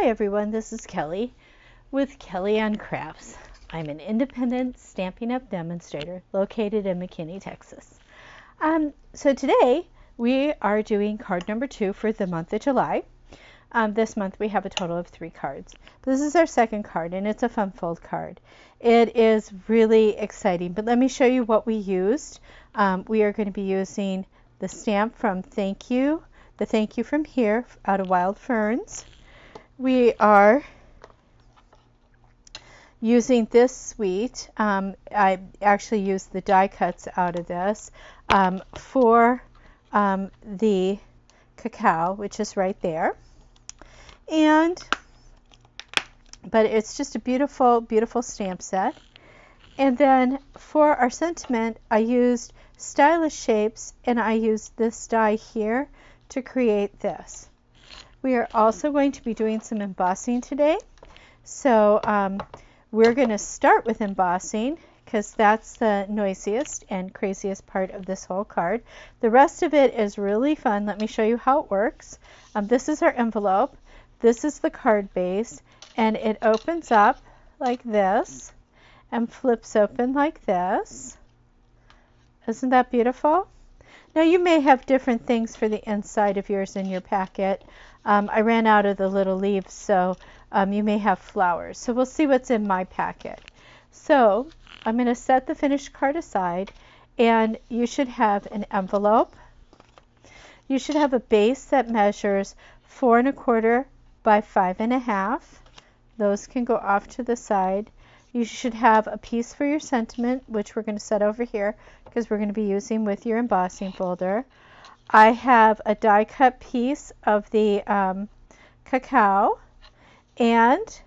Hi everyone, this is Kelly with Kelly on Crafts. I'm an independent Stampin' Up! Demonstrator located in McKinney, Texas. So today we are doing card number 2 for the month of July. This month we have a total of 3 cards. This is our second card and it's a fun fold card. It is really exciting, but let me show you what we used. We are going to be using the stamp from Thank You, the Thank You from Here out of Wild Ferns. We are using this suite. I actually used the die cuts out of this for the cacao, which is right there. But it's just a beautiful, beautiful stamp set. And then for our sentiment, I used stylish shapes, and I used this die here to create this. We are also going to be doing some embossing today. So we're going to start with embossing because that's the noisiest and craziest part of this whole card. The rest of it is really fun. Let me show you how it works. This is our envelope. This is the card base, and it opens up like this and flips open like this. Isn't that beautiful? Now you may have different things for the inside of yours in your packet. I ran out of the little leaves, so you may have flowers. So we'll see what's in my packet. So I'm going to set the finished card aside, and you should have an envelope. You should have a base that measures 4 1/4 by 5 1/2. Those can go off to the side. You should have a piece for your sentiment, which we're going to set over here because we're going to be using with your embossing folder. I have a die cut piece of the cacao and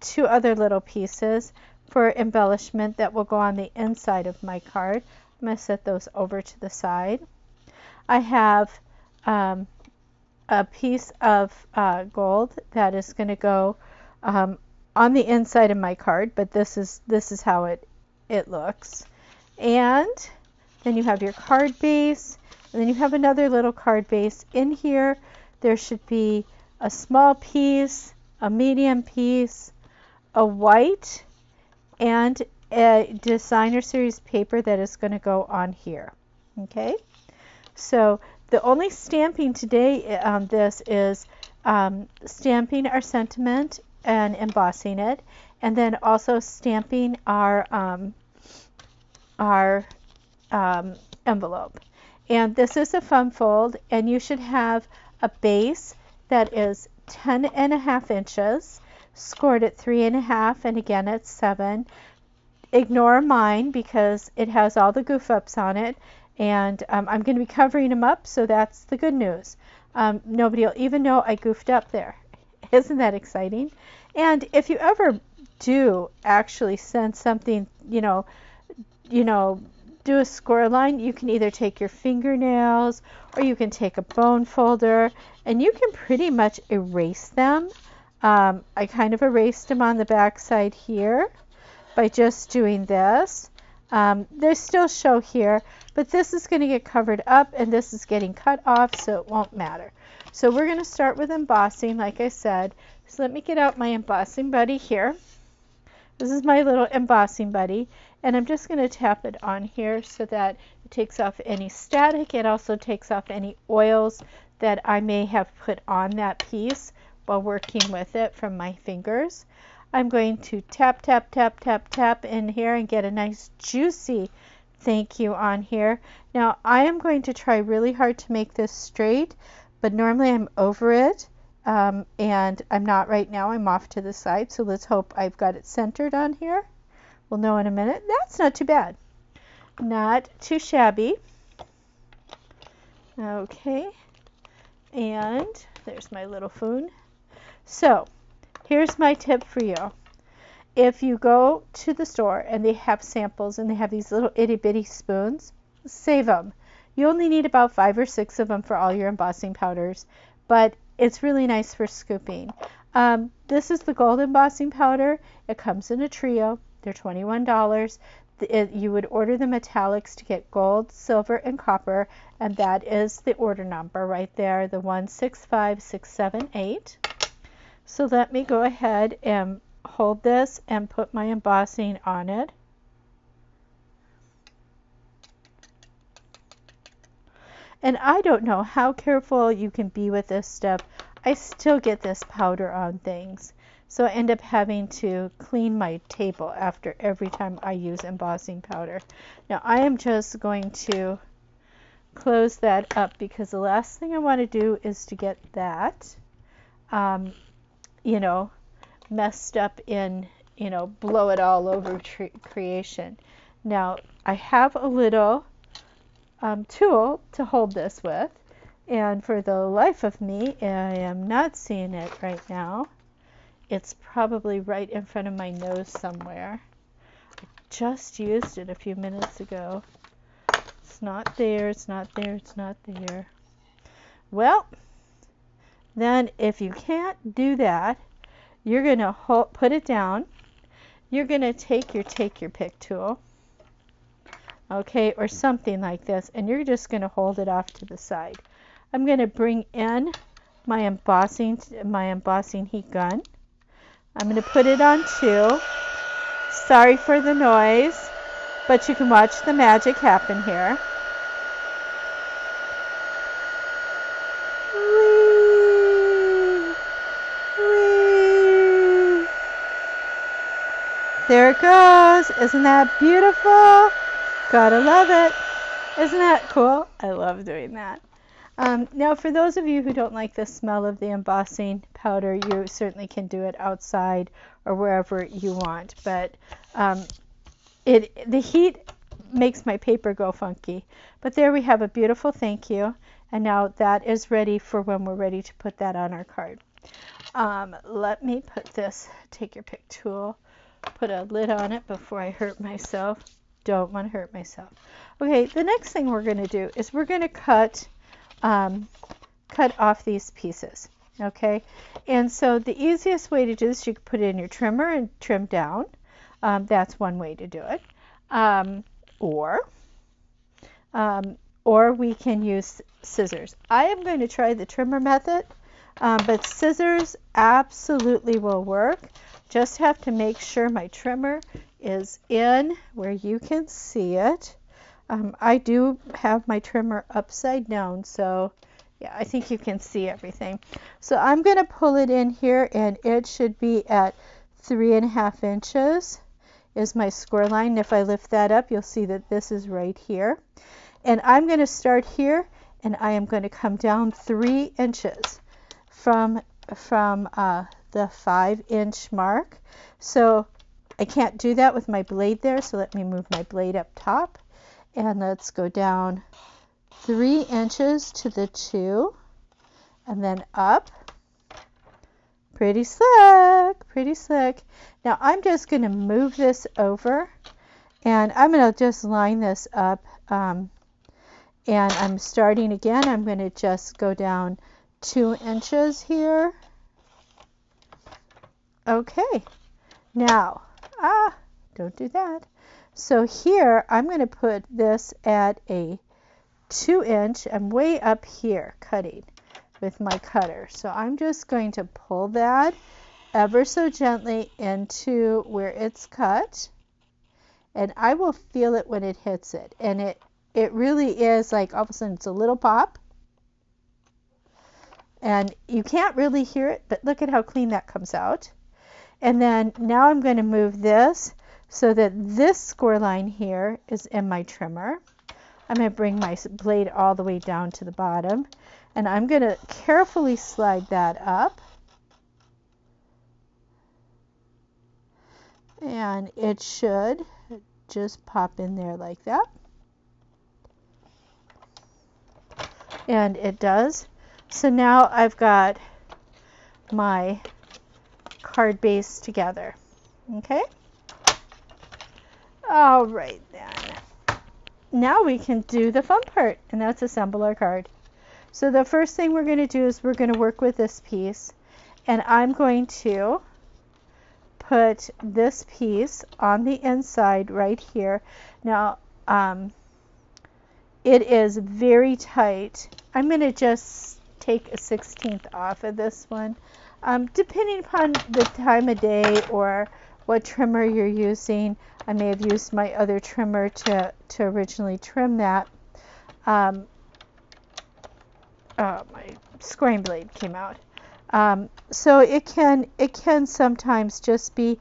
2 other little pieces for embellishment that will go on the inside of my card. I'm going to set those over to the side. I have a piece of gold that is going to go on the inside of my card, but this is how it looks. And then you have your card base, and then you have another little card base. In here there should be a small piece, a medium piece, a white, and a designer series paper that is going to go on here. Okay, so the only stamping today on this is stamping our sentiment and embossing it, and then also stamping our envelope. And this is a fun fold, and you should have a base that is 10 1/2 inches, scored at 3 1/2, and again at 7. Ignore mine because it has all the goof ups on it, and I'm going to be covering them up, so that's the good news. Nobody will even know I goofed up there. Isn't that exciting? And if you ever do actually send something, do a score line, you can either take your fingernails or you can take a bone folder, and you can pretty much erase them. I kind of erased them on the back side here by just doing this. They still show here, but this is going to get covered up and this is getting cut off, so it won't matter. So we're going to start with embossing, like I said. So let me get out my embossing buddy here. This is my little embossing buddy, and I'm just going to tap it on here so that it takes off any static. It also takes off any oils that I may have put on that piece while working with it from my fingers. I'm going to tap, tap, tap, tap, tap in here and get a nice juicy thank you on here. Now I am going to try really hard to make this straight, but normally I'm over it, and I'm not right now. I'm off to the side, so let's hope I've got it centered on here. We'll know in a minute. That's not too bad. Not too shabby. Okay, and there's my little spoon. So here's my tip for you. If you go to the store and they have samples and they have these little itty bitty spoons, save them. You only need about 5 or 6 of them for all your embossing powders, but it's really nice for scooping. This is the gold embossing powder. It comes in a trio. They're $21. You would order the metallics to get gold, silver, and copper, and that is the order number right there, the 165678. So let me go ahead and hold this and put my embossing on it. And I don't know how careful you can be with this stuff. I still get this powder on things. So I end up having to clean my table after every time I use embossing powder. Now I am just going to close that up because the last thing I want to do is to get that, you know, messed up in, you know, blow it all over creation. Now I have a little tool to hold this with, and for the life of me, I am not seeing it right now. It's probably right in front of my nose somewhere. I just used it a few minutes ago. It's not there, it's not there, it's not there. Well, then if you can't do that, you're going to put it down. You're going to take your pick tool, okay, or something like this, and you're just going to hold it off to the side. I'm going to bring in my embossing heat gun. I'm going to put it on 2. Sorry for the noise, but you can watch the magic happen here. Whee! Whee! There it goes. Isn't that beautiful? Gotta love it. Isn't that cool? I love doing that. Now, for those of you who don't like the smell of the embossing powder, you certainly can do it outside or wherever you want. But the heat makes my paper go funky. But there we have a beautiful thank you. And now that is ready for when we're ready to put that on our card. Let me put this, take your pick tool, put a lid on it before I hurt myself. Don't want to hurt myself. Okay, the next thing we're going to do is we're going to cut off these pieces. Okay, and so the easiest way to do this, you can put it in your trimmer and trim down. That's one way to do it. Or we can use scissors. I am going to try the trimmer method, but scissors absolutely will work. Just have to make sure my trimmer is in where you can see it. I do have my trimmer upside down, so yeah, I think you can see everything. So I'm going to pull it in here, and it should be at 3.5 inches is my score line. If I lift that up, you'll see that this is right here. And I'm going to start here, and I am going to come down 3 inches from the 5-inch mark. So I can't do that with my blade there, so let me move my blade up top. And let's go down 3 inches to the 2, and then up. Pretty slick, pretty slick. Now I'm just going to move this over, and I'm going to just line this up. And I'm starting again. I'm going to just go down 2 inches here. Okay. Now, don't do that. So here, I'm going to put this at a 2-inch. I'm way up here cutting with my cutter. So I'm just going to pull that ever so gently into where it's cut. And I will feel it when it hits it. And it really is like all of a sudden it's a little pop. And you can't really hear it, but look at how clean that comes out. And then now I'm going to move this so that this score line here is in my trimmer. I'm going to bring my blade all the way down to the bottom, and I'm going to carefully slide that up. And it should just pop in there like that. And it does. So now I've got my card base together. Okay? All right then. Now we can do the fun part, and that's assemble our card. So the first thing we're going to do is we're going to work with this piece, and I'm going to put this piece on the inside right here. Now it is very tight. I'm going to just take a 1/16 off of this one. Depending upon the time of day or what trimmer you're using, I may have used my other trimmer to originally trim that. Oh, my scoring blade came out. So it can sometimes just be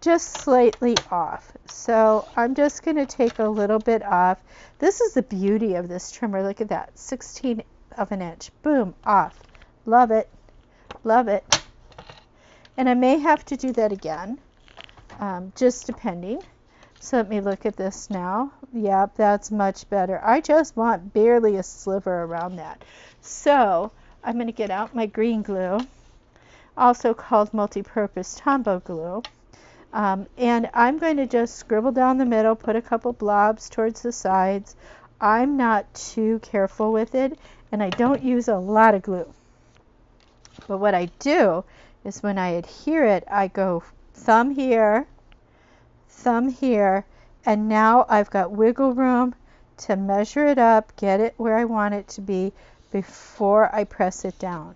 just slightly off. So I'm just going to take a little bit off. This is the beauty of this trimmer. Look at that, 1/16 of an inch. Boom, off. Love it. Love it. And I may have to do that again, just depending. So let me look at this now. Yep, that's much better. I just want barely a sliver around that. So I'm going to get out my green glue, also called Multipurpose Tombow glue. And I'm going to just scribble down the middle, put a couple blobs towards the sides. I'm not too careful with it, and I don't use a lot of glue. But what I do is when I adhere it, I go thumb here, and now I've got wiggle room to measure it up, get it where I want it to be before I press it down.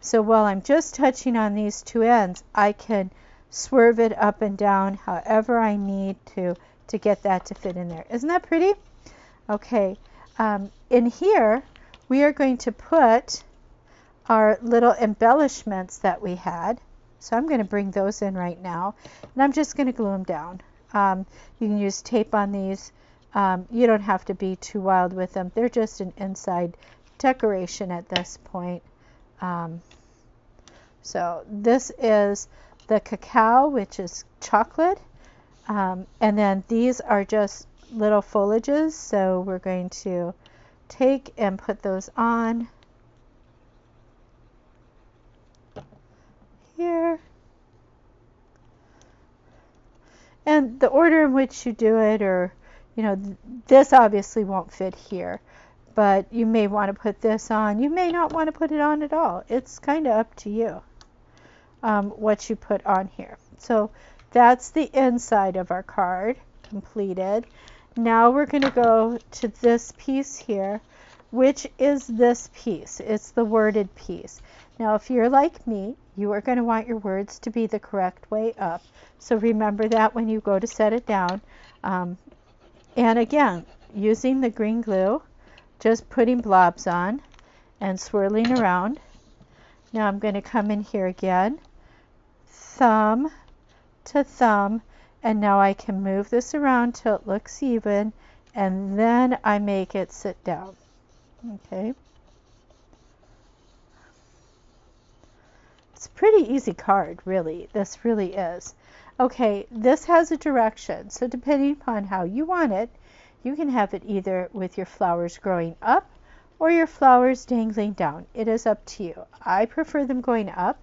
So while I'm just touching on these two ends, I can swerve it up and down however I need to get that to fit in there. Isn't that pretty? Okay, in here we are going to put our little embellishments that we had. So I'm going to bring those in right now, and I'm just going to glue them down. You can use tape on these. You don't have to be too wild with them. They're just an inside decoration at this point. So this is the cacao, which is chocolate, and then these are just little foliages, so we're going to take and put those on here. And the order in which you do it, or this obviously won't fit here, but you may want to put this on. You may not want to put it on at all. It's kind of up to you what you put on here. So that's the inside of our card completed. Now we're going to go to this piece here, which is this piece. It's the worded piece. Now if you're like me, you are going to want your words to be the correct way up. So remember that when you go to set it down. And again, using the green glue, just putting blobs on and swirling around. Now I'm going to come in here again, thumb to thumb, and now I can move this around till it looks even, and then I make it sit down. Okay. It's a pretty easy card, really. This really is. Okay, this has a direction, so depending upon how you want it, you can have it either with your flowers growing up or your flowers dangling down. It is up to you. I prefer them going up,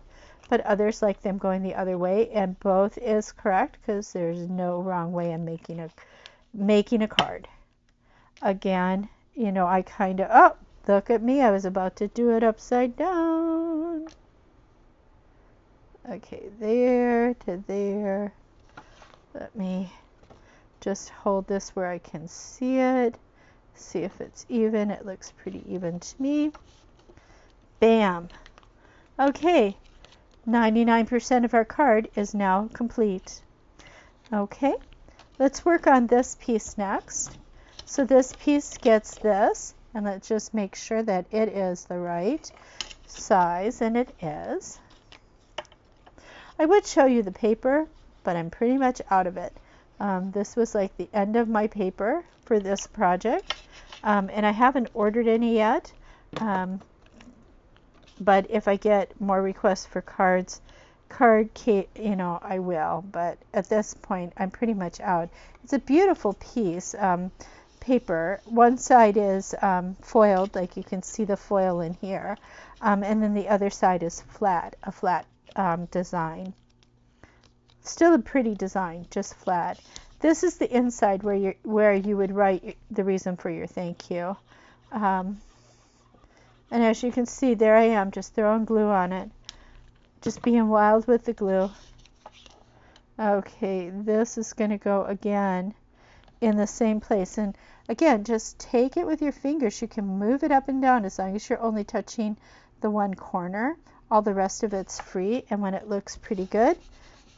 but others like them going the other way, and both is correct because there's no wrong way of making a card. Again, I kind of, oh, look at me, I was about to do it upside down. Okay, there to there. Let me just hold this where I can see it. See if it's even. It looks pretty even to me. Bam. Okay, 99% of our card is now complete. Okay, let's work on this piece next. So this piece gets this, and let's just make sure that it is the right size, and it is. I would show you the paper, but I'm pretty much out of it. This was like the end of my paper for this project, and I haven't ordered any yet, but if I get more requests for cards, I will, but at this point I'm pretty much out. It's a beautiful piece, paper. One side is foiled, like you can see the foil in here, and then the other side is a flat design. Still a pretty design, just flat. This is the inside where you would write the reason for your thank you. And as you can see, there I am, just throwing glue on it. Just being wild with the glue. Okay, this is going to go again in the same place. And again, just take it with your fingers. You can move it up and down as long as you're only touching the one corner. all the rest of it's free, and when it looks pretty good,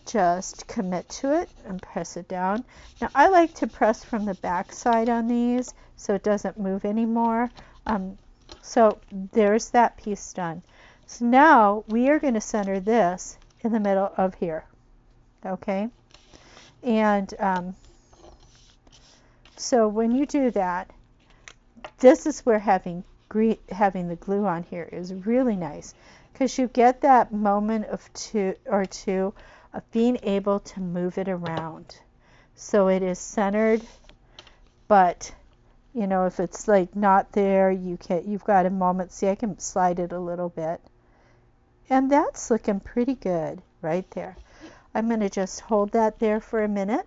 just commit to it and press it down. Now I like to press from the back side on these so it doesn't move anymore. So there's that piece done. So now we are going to center this in the middle of here. Okay, and so when you do that, this is where having the glue on here is really nice, because you get that moment of two of being able to move it around. So it is centered, but you know, if it's like not there, you've got a moment. See, I can slide it a little bit. And that's looking pretty good right there. I'm going to just hold that there for a minute.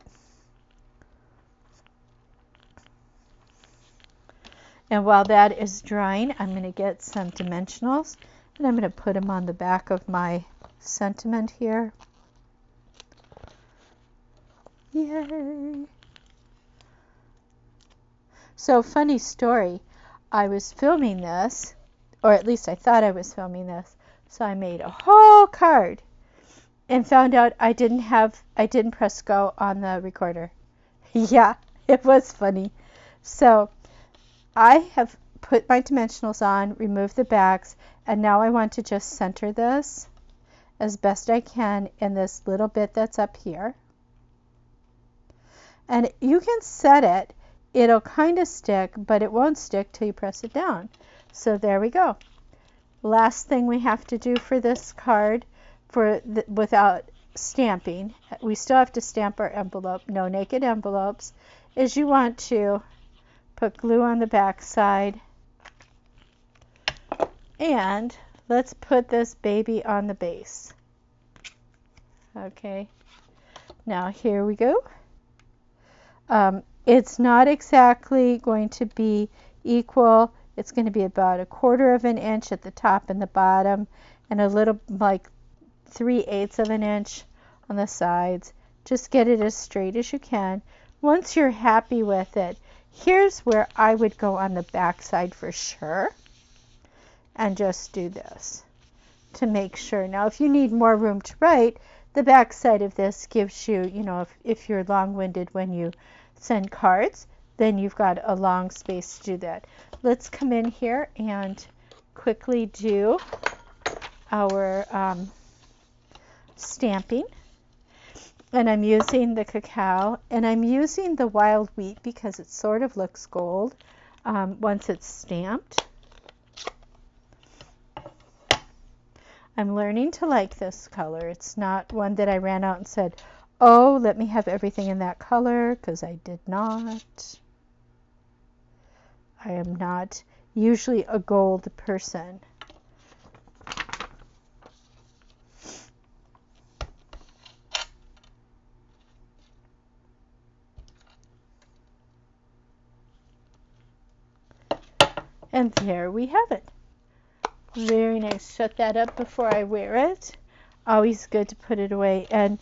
And while that is drying, I'm going to get some dimensionals, and I'm going to put them on the back of my sentiment here. Yay! So, funny story, I was filming this, or at least I thought I was filming this, so I made a whole card and found out I didn't press go on the recorder. Yeah, it was funny. So I have put my dimensionals on, removed the backs, and now I want to just center this as best I can in this little bit that's up here. And you can set it. It'll kind of stick, but it won't stick till you press it down. So there we go. Last thing we have to do for this card, without stamping, we still have to stamp our envelope, no naked envelopes, is you want to put glue on the back side, and let's put this baby on the base. Okay, now here we go. It's not exactly going to be equal. It's going to be about 1/4 of an inch at the top and the bottom, and a little like 3/8 of an inch on the sides. Just get it as straight as you can. Once you're happy with it, here's where I would go on the back side for sure, and just do this to make sure. Now, if you need more room to write, the back side of this gives you, you know, if you're long-winded when you send cards, then you've got a long space to do that. Let's come in here and quickly do our stamping. And I'm using the cacao, and I'm using the wild wheat because it sort of looks gold once it's stamped. I'm learning to like this color. It's not one that I ran out and said, oh, let me have everything in that color, because I did not. I am not usually a gold person. And there we have it. Very nice. Shut that up before I wear it. Always good to put it away. And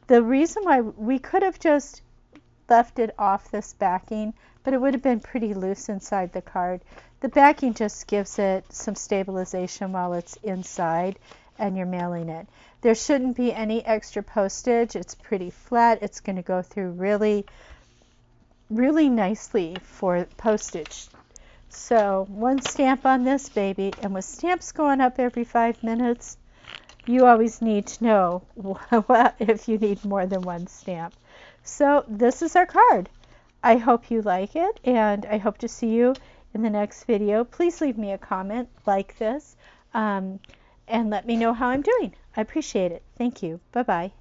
the reason why we could have just left it off this backing, but it would have been pretty loose inside the card. The backing just gives it some stabilization while it's inside and you're mailing it. There shouldn't be any extra postage. It's pretty flat. It's going to go through really, really nicely for postage. So one stamp on this baby, and with stamps going up every 5 minutes, you always need to know if you need more than one stamp. So this is our card. I hope you like it, and I hope to see you in the next video. Please leave me a comment like this, and let me know how I'm doing. I appreciate it. Thank you. Bye-bye.